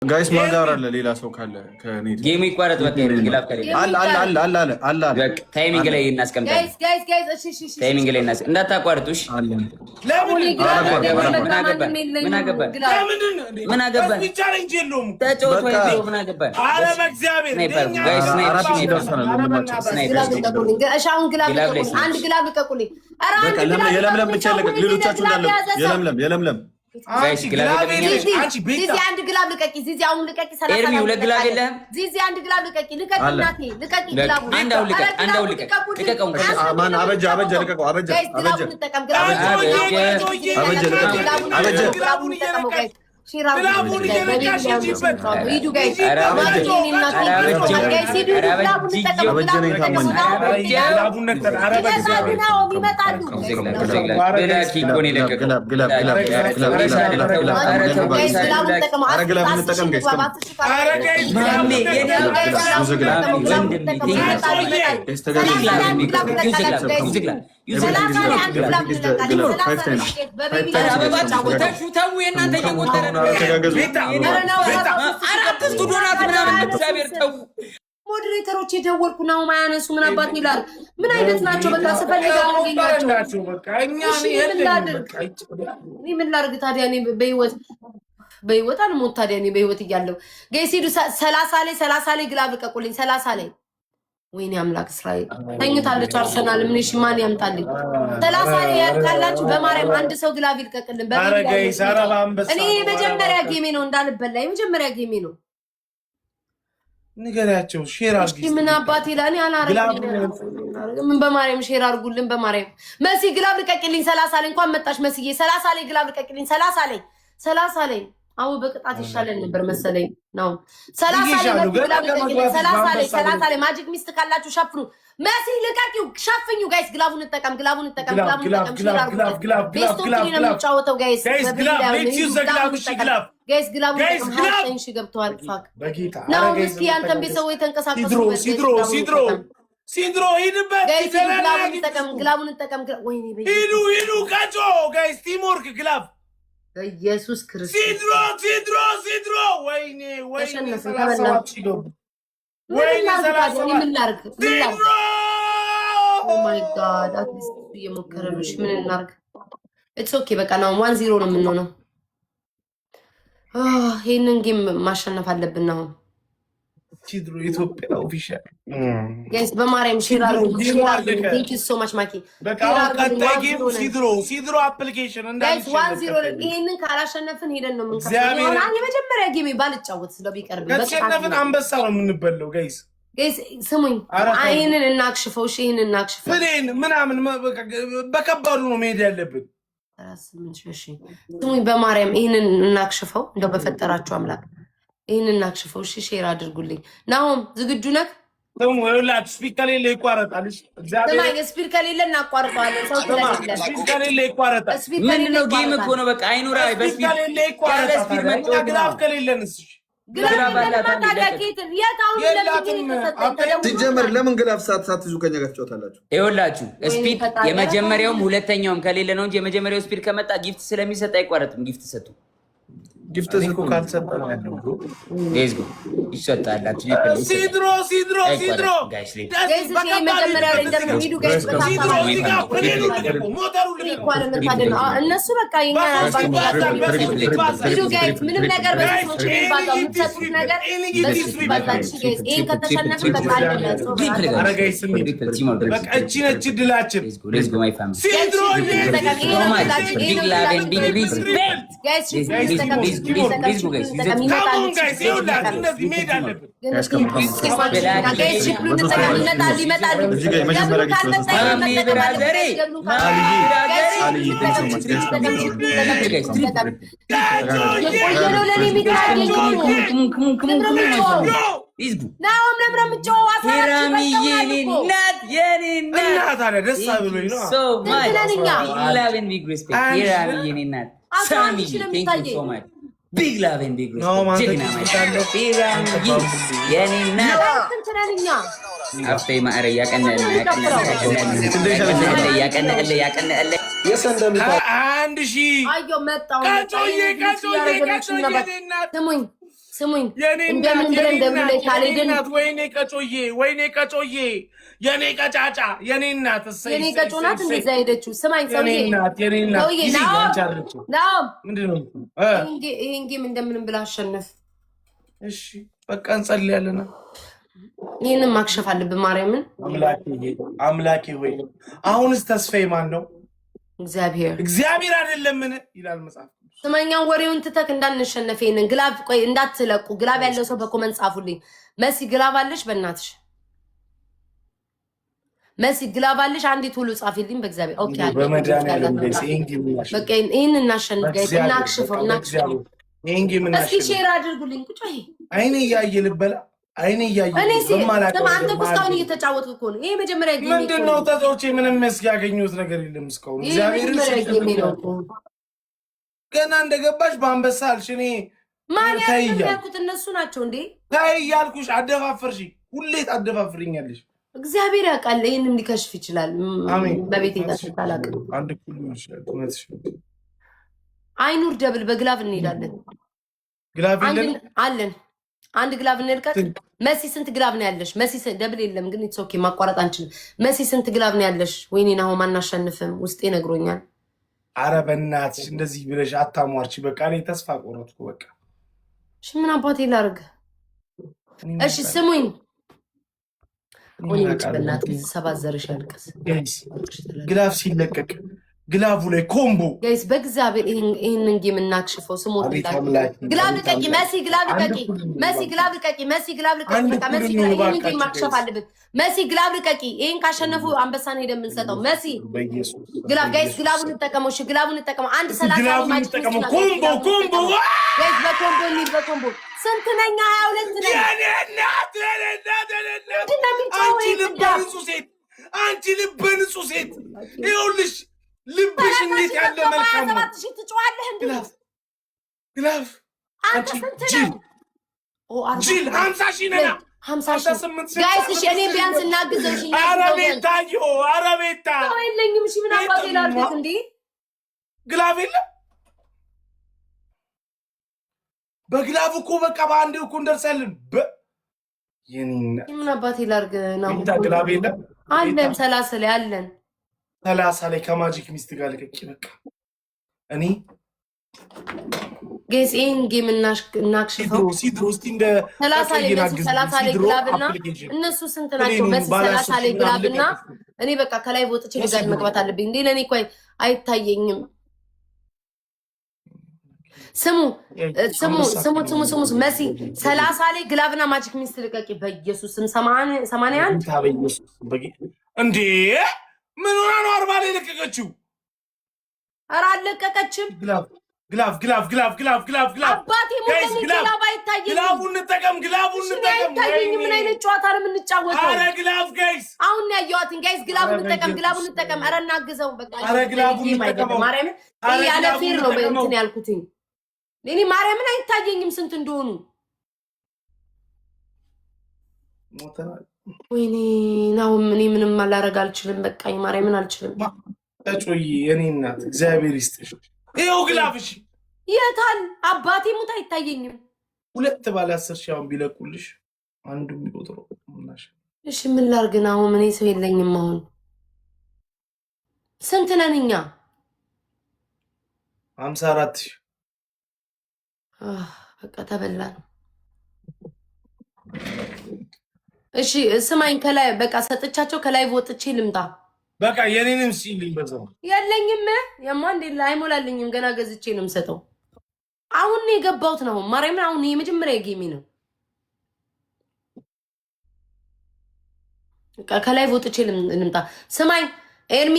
ጋይስ ማጋር አለ ሌላ ሰው ካለ ከኔት ጌሙ ይቋረጥ በቃ ግላብ ከሌለ አለ በቃ ታይሚንግ ላይ እናስቀምጣለን። ጋይስ እሺ ታይሚንግ ላይ እንዳታቋርጡሽ። ለምን ምን አገባን? ተጫወት ወይ ምን አገባን? አረ በእግዚአብሔር ጋይስ አንድ ግላብ ልቀቁልኝ። የለምለም ብቻ ለቀቅ። ሌሎቻችሁ እንዳለ የለምለም ጋይስ ግላብ ዚዚ አንድ ግላብ ልቀቂ። ዚዚ አሁን ልቀቂ። ኤርሚ ሁለት ግላብ የለህም? ዚዚ አንድ ግላብ ልቀቂ። ልቀቂ እናቴ ልቀቂ። ግላቡ አንድ አሁን ልቀቀው። ማን አበጀ ልቀቀው። አበጀ ሞዴሬተሮች የደወልኩ ነው ማያነሱ ምን አባት ይላል። ምን አይነት ናቸው? በቃ ስፈልጋቸው አገኛቸው። ምን ላድርግ ታዲያ? እኔ በህይወት አልሞት ታዲያ? እኔ በህይወት እያለሁ ገይሲዱ 30 ላይ ግላብ ልቀቁልኝ። 30 ላይ ወይኔ አምላክ እስራኤል ተኝታለች። አርሰናል ምን እሺ ማን ያምጣልኝ? 30 ላይ ያልካላችሁ በማርያም አንድ ሰው ግላብ ይልቀቅልን። እኔ የመጀመሪያ ጌሜ ነው እንዳልበላ የመጀመሪያ ጌሜ ነው። ንገሪያቸው ሼር አድርጉ። ምን አባት ይላል ያላረግ ምን በማርያም ሼር አድርጉልን። በማርያም መሲ ግላብ ልቀቅልኝ። 30 ላይ እንኳን መጣሽ መስዬ 30 ላይ ግላብ ልቀቅልኝ። 30 ላይ አው በቅጣት ይሻለን ነበር መሰለኝ ነው። 30 ላይ ማጂክ ሚስት ካላችሁ ሸፍኑ። መሲ ልቀቂው፣ ሸፍኙ ጋይስ። ግላቡን እንጠቀም። ግላብ ገብተዋል። ፋክ ነው ምስኪ አንተም ቤተሰቦች የተንቀሳቀሱ ሲድሮ ሂድበት። ግላቡን እንጠቀም። ወይኔ ሂዱ ካጮ ጋይስ ቲምወርክ ግላብ ኢየሱስ ክርስቶስ ሲድሮ ወይኔ ምን ላድርግ? ኦ ማይ ጋድ አትሊስት እየሞከረ ነው። ምን እናድርግ? ኢትስ ኦኬ በቃ ነው 1-0 ነው የምንሆነው። ይሄንን ጌም ማሸነፍ አለብን ነው። ሲድሮ ኢትዮጵያ ኦፊሻል ጋይስ በማርያም ሼር አድርጉ። ቴንክ ዩ ሶ ማች ማኪ። በቃ ቀጣይ ጌም ሲድሮ አፕሊኬሽን ጋይስ 1-0 ይሄንን ካላሸነፍን ሄደን ነው የምንከፍለው። የመጀመሪያ ጌም ባልጫወት ስለቢቀርብ ከተሸነፍን አንበሳ ነው የምንበለው። ጋይስ ስሙኝ፣ ይሄንን እናክሽፈው። እሺ ይሄንን እናክሽፈው። ፍሬን ምናምን በከባዱ ነው መሄድ ያለብን። ስሙኝ በማርያም ይሄንን እናክሽፈው። እንደው በፈጠራችሁ አምላክ ይሄንን እናክሽፈው። እሺ ሼር አድርጉልኝ። ናሆም ዝግጁ ነህ? ስፒከር የለ ይቋረጣል። ስፒከር ከሌለ እናቋርጠዋለን። ሰው ስለሌለ ስፒከር የለ ይቋረጣል። ምን ነው ጌም እኮ ነው በቃ አይኑራ። በስፒከር የለ ይቋረጣል። ግላፍ ከሌለንስ ሲጀመር ለምን ግላፍ ሳትይዙ ከኛ ጋር ትጫወታላችሁ? ይኸውላችሁ ስፒድ የመጀመሪያውም ሁለተኛውም ከሌለ ነው እንጂ የመጀመሪያው ስፒድ ከመጣ ጊፍት ስለሚሰጥ አይቋረጥም። ጊፍት ሰጡ። ጊፍት እኮ ካልሰጠን ያለው ብሮ ሌዝጎ ይሰጣል። ሲድሮ ጋይስ መጀመሪያ ላይ እንደሚሄዱ ጋይስ እነሱ በቃ ጋይስ ምንም ነገር በሰጡት ነገር እቺ ድላችን Big love and big respect. Jigna my friend. Yenina. After my area can and she. ስሙኝ እንደምን እንደምን ካልሄድን ወይኔ ቀጮዬ የኔ ቀጫጫ የኔ እናት የኔ ቀጮ ናት እንደዛ ሄደችው ስማኝ ሰውዬ የኔ እናት ምንድነው ይሄን ጌም እንደምንም ብላ አሸነፍ እሺ በቃ እንጸልያለን ይሄንን ማክሸፍ አለብን ማርያምን አምላኬ ሆይ አሁንስ ተስፋዬ ማን ነው እግዚአብሔር አይደለምን ይላል መጽሐፍ ስማኛው ወሬውን ትተክ እንዳንሸነፍ ይሄንን ግላብ ቆይ እንዳትለቁ ግላብ ያለው ሰው በኮመንት ጻፉልኝ መሲ ግላብ አለሽ በእናትሽ መሲ ግላብ አለሽ አንዴ ቶሎ ጻፊልኝ በእግዚአብሔር ኦኬ አለ በመድኃኒዓለም በቃ ይሄንን እናሸንፍ ጋይስ እናክሽፈው እስኪ ሼር አድርጉልኝ ቁጭ አይኔ እያየ ልበላ አይኔ እያየ በማላውቀው አንተ እስካሁን እየተጫወትክ እኮ ነው ይሄ መጀመሪያ ጌም ምንድነው ተዘውቼ ምንም ያገኙት ነገር የለም እስካሁን እግዚአብሔር ገና እንደገባሽ በአንበሳ አልሽ እኔ ማን ያልኩት እነሱ ናቸው እንዴ ታይ ያልኩሽ አደፋፍርሽ ሁሌ ታደፋፍሪኛለሽ እግዚአብሔር ያውቃል ይሄንን ሊከሽፍ ይችላል በቤት ይታላቅ አንድ ኩል ነው አይኑር ደብል በግላቭ እንሄዳለን ግላቭ አለን አንድ ግላቭ እንልቀቅ መሲ ስንት ግላቭ ነው ያለሽ መሲ ደብል የለም ግን ኢትስ ኦኬ ማቋረጥ አንችልም መሲ ስንት ግላቭ ነው ያለሽ ወይኔ ናው ማናሸንፍም ውስጤ ነግሮኛል አረ በእናትሽ እንደዚህ ብለሽ አታሟርቺ በቃ እኔ ተስፋ ቆረጥኩ በቃ እሺ ምን አባቴ ላርግ እሺ ስሙኝ ወይኔ በእናትሽ ሰባዘርሽ ያልቀስ ግላቭ ሲለቀቅ ግላቡ ላይ ኮምቦ ጋይስ በእግዚአብሔር ይሄንን ጌም እናክሽፈው ስሞት ግላብ ቀቂ መሲ ግላብ ቀቂ መሲ ግላብ ቀቂ መሲ ግላብ ቀቂ በቃ መሲ ይሄን ጌም ማክሸፍ አለበት መሲ ግላብ ቀቂ ይሄን ካሸነፉ አንበሳን ሄደን የምንሰጠው መሲ ግላብ ጋይስ ግላቡን እንጠቀመው እሺ ግላቡን እንጠቀመው አንድ 30 ማች ኮምቦ ጋይስ በኮምቦ ስንት ነኛ 22 ነኝ አንቺ ልበ ንጹህ ሴት ይኸውልሽ ልብሽ እንዴት ያለ መልካም ነው ትጫዋለህ እንዴ ግላፍ አንቺ ጂል 50 ሺህ ነና 58 ጋይስ እሺ እኔ ቢያንስ እናግዘው እሺ አረቤታ የለኝም እሺ ምን አባቴ ላድርግ እንዴ ግላፍ የለም በግላፍ እኮ በቃ በአንድ እኮ እንደርሳለን የኔና ምን አባቴ ላድርግ ነው ግላፍ የለም አለን 30 ላይ አለን 30 ላይ ከማጂክ ሚስት ጋር ልቀቂ በቃ እኔ ጋይስ ይሄን ጌም እናክሽፈው ሲድሮ እስቲ እንደ 30 ላይ ግላብና እነሱ ስንት ናቸው በስ 30 ላይ ግላብና እኔ በቃ ከላይ ወጥቼ ልጋድ መግባት አለብኝ እንዴ ለኔ ቆይ አይታየኝም ስሙ መሲ 30 ላይ ግላብና ማጂክ ሚስት ልቀቂ በኢየሱስም 81 እንዴ ምን ሆና ነው 40 ላይ ለቀቀችው ኧረ አለቀቀችም ግላፍ አባቴ ሞተኝ ግላብ አይታየኝም ግላቡን እንጠቀም አይታየኝም ምን አይነት ጨዋታ ነው የምንጫወተው ኧረ ግላፍ ጋይስ አሁን ያየዋትን ጋይስ ግላቡን እንጠቀም ኧረ እናግዘው በቃ ኧረ ግላቡን እንጠቀም ማርያም ያለ ፌር ነው በእንትን ያልኩትኝ እኔ ማርያምን አይታየኝም ስንት እንደሆኑ ሞተና ወይኔ ናው እኔ ምንም ማላረግ አልችልም በቃኝ ማርያምን አልችልም እጮይ እኔ እናት እግዚአብሔር ይስጥሽ ይኸው ግላፍሽ የታል አባቴ ሙት አይታየኝም ሁለት ባለ 10 ሺህ አሁን ቢለቁልሽ አንዱ ቢቆጥረው ምናሽ እሺ ምን ላርግ ነው ምን ሰው የለኝም አሁን ስንት ነን እኛ 54 ሺህ በቃ ተበላን እሺ ስማኝ ከላይ በቃ ሰጥቻቸው ከላይ ወጥቼ ልምጣ በቃ የኔንም ሲልኝ በዛው የለኝም የማንዴላ አይሞላልኝም ገና ገዝቼ ነው የምሰጠው አሁን የገባሁት ነው ማርያም አሁን የመጀመሪያ ጌሚ ነው በቃ ከላይ ወጥቼ ልምጣ ስማኝ ኤርሚ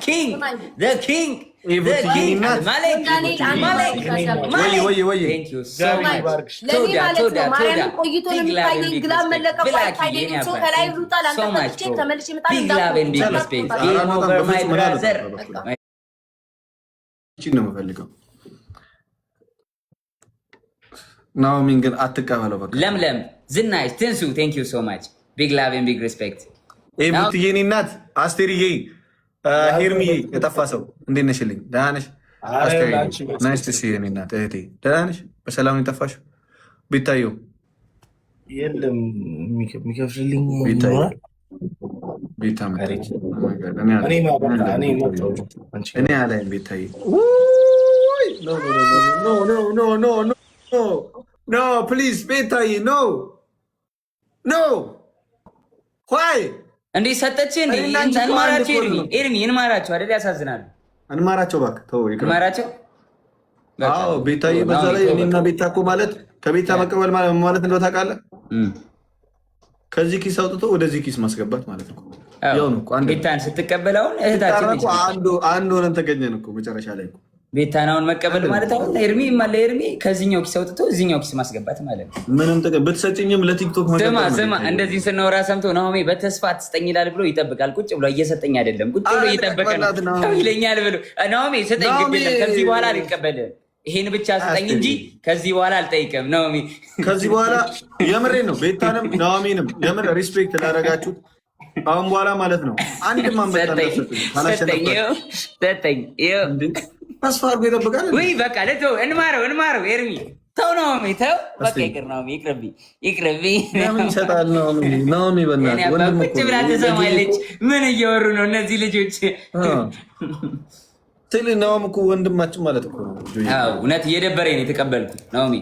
king the king Malik thank you so much toda ቆይቶ ለሚታየኝ ግላብ መለቀቁ አይታየኝም ሰው ከላይ ሩጣል አንተ ተጥቼ ተመልሼ መጣ big love and big respect game over my brother ነው የምፈልገው ናኦሚን ግን አትቀበለው በቃ ለምለም ዝናሽ ትንሱ thank you so much big love and big respect ሙትዬ እናት አስቴርዬ ሄርሚ የጠፋ ሰው እንዴት ነሽልኝ? ደህና ነሽ? ናይስ ቱ ሲ ዩ እናት እህቴ ደህና ነሽ? በሰላም ነው የጠፋሽው? ቤታየው የለም የሚከፍልልኝ ቤታ እኔ አላይም ቤታዬ ኖ ፕሊዝ ቤታዬ ኖ ይ እንዴ ሰጠች እንዴ እንማራቸው ኤርሚ እንማራቸው አይደል ያሳዝናሉ እንማራቸው እባክህ ተው እንማራቸው አዎ ቤታዬ በዛ ላይ እኔና ቤታ እኮ ማለት ከቤታ መቀበል ማለት እንደው ታውቃለህ ከዚህ ኪስ አውጥቶ ወደዚህ ኪስ ማስገባት ማለት ነው ያው ነው ቤታን ስትቀበላውን እህታችን እኮ አንድ ሆነን ተገኘን እኮ መጨረሻ ላይ እኮ ቤታናውን መቀበል ማለት አሁን ኤርሚ ከዚህኛው ኪስ አውጥቶ እዚህኛው ኪስ ማስገባት ማለት ነው ምንም ጥቅም ብትሰጭኝም ለቲክቶክ ስማ እንደዚህ ስናወራ ሰምቶ ናሆሜ በተስፋ አትስጠኝ ይላል ብሎ ይጠብቃል ቁጭ ብሎ እየሰጠኝ አይደለም ቁጭ ብሎ እየጠበቀ ነው ይለኛል ብሎ ናሆሜ ስጠኝ ግድ ከዚህ በኋላ አልቀበልም ይሄን ብቻ ስጠኝ እንጂ ከዚህ በኋላ አልጠይቅም ናሆሜ ከዚህ በኋላ የምሬ ነው ቤታንም ናሆሜንም የምር ሪስፔክት ላደረጋችሁት አሁን በኋላ ማለት ነው አንድ ማንበጣ ሰጠኝ ተስፋ አድርጎ ይጠብቃል ወይ በቃ ለተው እንማረው ኤርሚ ተው ናሆሜ ተው በቃ ይቅር ናሆሜ ይቅርብኝ ለምን ይሰጣል ናሆሜ በእናትህ ወንድም ቁጭ ብላ ትሰማለች ምን እየወሩ ነው እነዚህ ልጆች ናሆም እኮ ወንድማችን ማለት እኮ ነው እውነት እየደበረኝ ነው የተቀበልኩት ናሆሜ